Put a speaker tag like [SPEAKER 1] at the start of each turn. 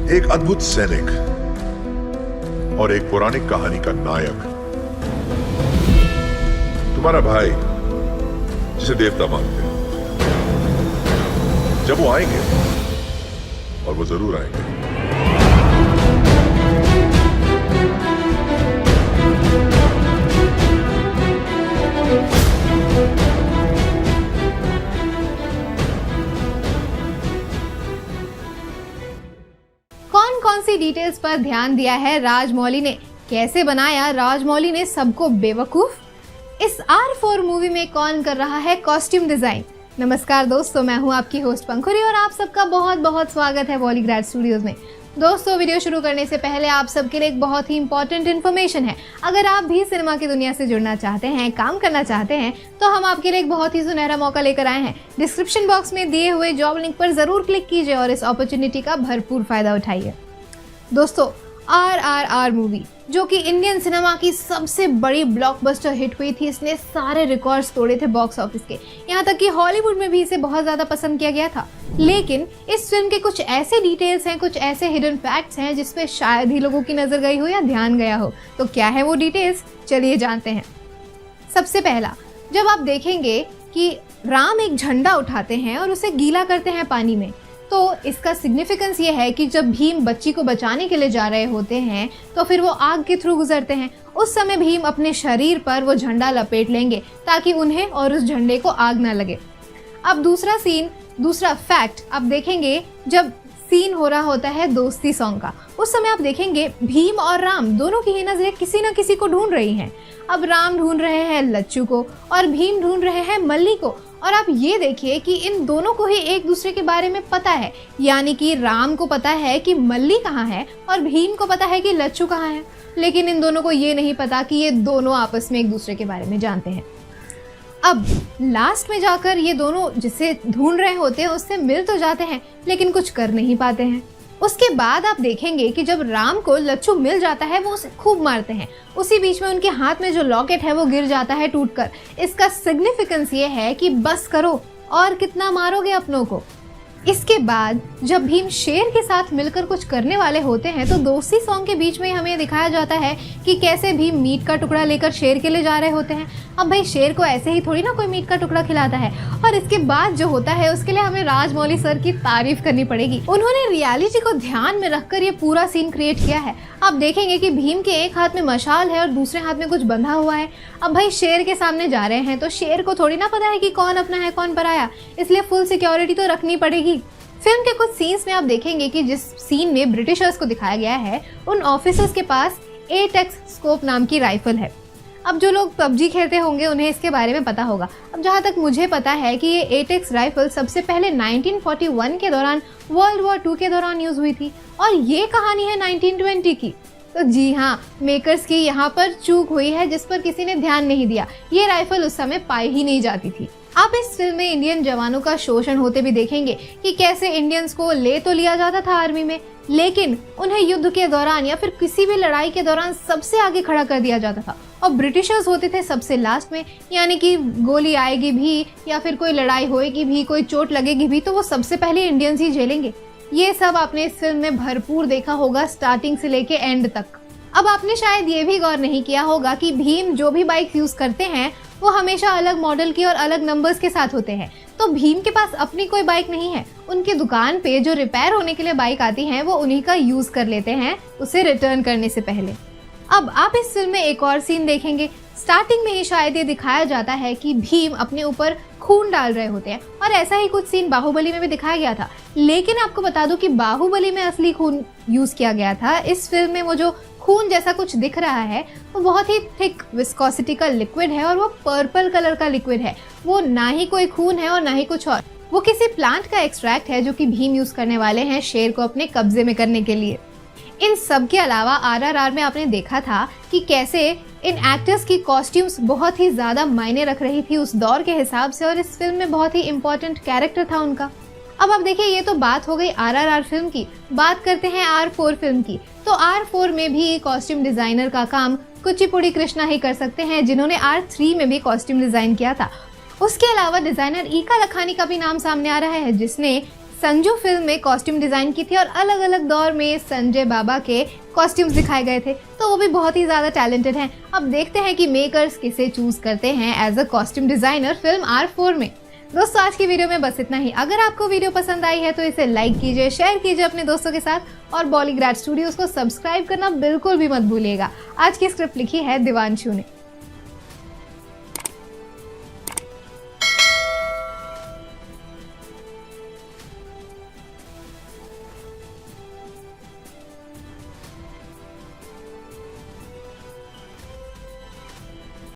[SPEAKER 1] एक अद्भुत सैनिक और एक पौराणिक कहानी का नायक, तुम्हारा भाई जिसे देवता मानते हैं, जब वो आएंगे, और वो जरूर आएंगे,
[SPEAKER 2] कौन सी डिटेल्स पर ध्यान दिया है राजमौली ने, कैसे बनाया राजमौली ने सबको बेवकूफ, इस R4 मूवी में कौन कर रहा है कॉस्ट्यूम डिजाइन। नमस्कार दोस्तों, मैं हूं आपकी होस्ट पंखुरी और आप सबका बहुत बहुत स्वागत है वॉलीग्रैड स्टूडियोज में। दोस्तों, वीडियो शुरू करने से पहले आप सबके लिए एक बहुत ही इंपॉर्टेंट इन्फॉर्मेशन है। अगर आप भी सिनेमा की दुनिया से जुड़ना चाहते हैं, काम करना चाहते हैं, तो हम आपके लिए एक बहुत ही सुनहरा मौका लेकर आए हैं। डिस्क्रिप्शन बॉक्स में दिए हुए जॉब लिंक पर जरूर क्लिक कीजिए और इस अपॉर्चुनिटी का भरपूर फायदा उठाइए। दोस्तों, RRR मूवी जो कि इंडियन सिनेमा की सबसे बड़ी ब्लॉकबस्टर हिट हुई थी, इसने सारे रिकॉर्ड्स तोड़े थे बॉक्स ऑफिस के, यहाँ तक कि हॉलीवुड में भी इसे बहुत ज़्यादा पसंद किया गया था। लेकिन इस फिल्म के कुछ ऐसे डिटेल्स हैं, कुछ ऐसे हिडन फैक्ट्स हैं जिस पे शायद ही लोगों की नज़र गई हो या ध्यान गया हो। तो क्या है वो डिटेल्स, चलिए जानते हैं। सबसे पहला, जब आप देखेंगे कि राम एक झंडा उठाते हैं और उसे गीला करते हैं पानी में, तो इसका सिग्निफिकेंस ये है कि जब भीम बच्ची को बचाने के लिए जा रहे होते हैं तो फिर वो आग के थ्रू गुजरते हैं। उस समय भीम अपने शरीर पर वो झंडा लपेट लेंगे ताकि उन्हें और उस झंडे को आग ना लगे। अब दूसरा फैक्ट आप देखेंगे, जब सीन हो रहा होता है दोस्ती सॉन्ग का, उस समय आप देखेंगे भीम और राम दोनों की ही नजरें किसी न किसी को ढूंढ रही हैं। अब राम ढूंढ रहे हैं लच्चू को और भीम ढूंढ रहे हैं मल्ली को। और आप ये देखिए कि इन दोनों को ही एक दूसरे के बारे में पता है, यानी कि राम को पता है कि मल्ली कहाँ है और भीम को पता है कि लच्चू कहाँ है। लेकिन इन दोनों को ये नहीं पता कि ये दोनों आपस में एक दूसरे के बारे में जानते हैं। अब लास्ट में जाकर ये दोनों जिसे ढूंढ रहे होते हैं उससे मिल तो जाते हैं, लेकिन कुछ कर नहीं पाते हैं। उसके बाद आप देखेंगे कि जब राम को लच्चू मिल जाता है वो उसे खूब मारते हैं। उसी बीच में उनके हाथ में जो लॉकेट है वो गिर जाता है टूटकर। इसका सिग्निफिकेंस ये है कि बस करो, और कितना मारोगे अपनों को। इसके बाद जब भीम शेर के साथ मिलकर कुछ करने वाले होते हैं तो दोस्ती सॉन्ग के बीच में हमें दिखाया जाता है कि कैसे भीम मीट का टुकड़ा लेकर शेर के लिए जा रहे होते हैं। अब भाई, शेर को ऐसे ही थोड़ी ना कोई मीट का टुकड़ा खिलाता है। और इसके बाद जो होता है उसके लिए हमें राजमौली सर की तारीफ करनी पड़ेगी। उन्होंने रियलिटी को ध्यान में रखकर ये पूरा सीन क्रिएट किया है। आप देखेंगे कि भीम के एक हाथ में मशाल है और दूसरे हाथ में कुछ बंधा हुआ है। अब भाई, शेर के सामने जा रहे हैं तो शेर को थोड़ी ना पता है कि कौन अपना है कौन पराया, इसलिए फुल सिक्योरिटी तो रखनी पड़ेगी। फिल्म के कुछ सीन्स में आप देखेंगे कि जिस सीन में ब्रिटिशर्स को दिखाया गया है, उन ऑफिसर्स के पास एटेक्स स्कोप नाम की राइफल है। अब जो लोग पबजी खेलते होंगे उन्हें इसके बारे में पता होगा। अब जहाँ तक मुझे पता है कि ये एटेक्स राइफल सबसे पहले 1941 के दौरान, वर्ल्ड वॉर 2 के दौरान यूज हुई थी, और ये कहानी है 1920 की। तो जी हाँ, मेकर्स की यहाँ पर चूक हुई है जिस पर किसी ने ध्यान नहीं दिया। ये राइफल उस समय पाई ही नहीं जाती थी। आप इस फिल्म में इंडियन जवानों का शोषण होते भी देखेंगे कि कैसे इंडियंस को ले तो लिया जाता था आर्मी में, लेकिन उन्हें युद्ध के दौरान या फिर किसी भी लड़ाई के दौरान सबसे आगे खड़ा कर दिया जाता था, और ब्रिटिशर्स होते थे सबसे लास्ट में। यानी कि गोली आएगी भी या फिर कोई लड़ाई होएगी भी, कोई चोट लगेगी भी, तो वो सबसे पहले इंडियंस ही झेलेंगे। ये सब आपने इस फिल्म में भरपूर देखा होगा, स्टार्टिंग से लेके एंड तक। अब आपने शायद ये भी गौर नहीं किया होगा कि भीम जो भी बाइक यूज करते हैं वो हमेशा अलग मॉडल की और अलग नंबर्स के साथ होते हैं। तो भीम के पास अपनी कोई बाइक नहीं है। उनकी दुकान पे जो रिपेयर होने के लिए बाइक आती हैं वो उन्हीं का यूज कर लेते हैं उसे रिटर्न करने से पहले। अब आप इस फिल्म में एक और सीन देखेंगे। स्टार्टिंग में ही शायद ये दिखाया जाता है कि भीम अपने ऊपर खून डाल रहे होते हैं, और ऐसा ही कुछ सीन बाहुबली में भी दिखाया गया था। लेकिन आपको बता दूं कि बाहुबली में असली खून यूज किया गया था। इस फिल्म में वो जो खून जैसा कुछ दिख रहा है वो बहुत ही थिक विस्कोसिटी का लिक्विड है, और वो पर्पल कलर का लिक्विड है। वो ना ही कोई खून है और ना ही कुछ और, वो किसी प्लांट का एक्सट्रैक्ट है जो कि भीम यूज करने वाले हैं शेर को अपने कब्जे में करने के लिए। इन सब के अलावा RRR में आपने देखा था कि कैसे इन एक्टर्स की कॉस्ट्यूम्स बहुत ही ज़्यादा मायने रख रही थी उस दौर के हिसाब से, और इस फिल्म में बहुत ही इम्पोर्टेंट कैरेक्टर था उनका। अब आप देखिए, ये तो बात हो गई RRR फिल्म की। बात करते हैं R4 फिल्म की। तो R4 में भी कॉस्ट्यूम डिज़ाइनर का काम कुचिपुड़ी कृष्णा ही कर सकते हैं, जिन्होंने R3 में भी कॉस्ट्यूम डिज़ाइन किया था। उसके अलावा डिज़ाइनर ईका लखानी का भी नाम सामने आ रहा है, जिसने संजू फिल्म में कॉस्ट्यूम डिज़ाइन की थी और अलग अलग दौर में संजय बाबा के कॉस्ट्यूम्स दिखाए गए थे, तो वो भी बहुत ही ज़्यादा टैलेंटेड हैं। अब देखते हैं कि मेकर्स किसे चूज़ करते हैं as a costume designer film R4 में। दोस्तों, आज की वीडियो में बस इतना ही। अगर आपको वीडियो पसंद आई है तो इसे लाइक कीजिए, शेयर कीजिए अपने दोस्तों के साथ और बॉलीग्राड स्टूडियोज़ को सब्सक्राइब करना बिल्कुल भी मत भूलिएगा। आज की स्क्रिप्ट लिखी है दिवांशु ने।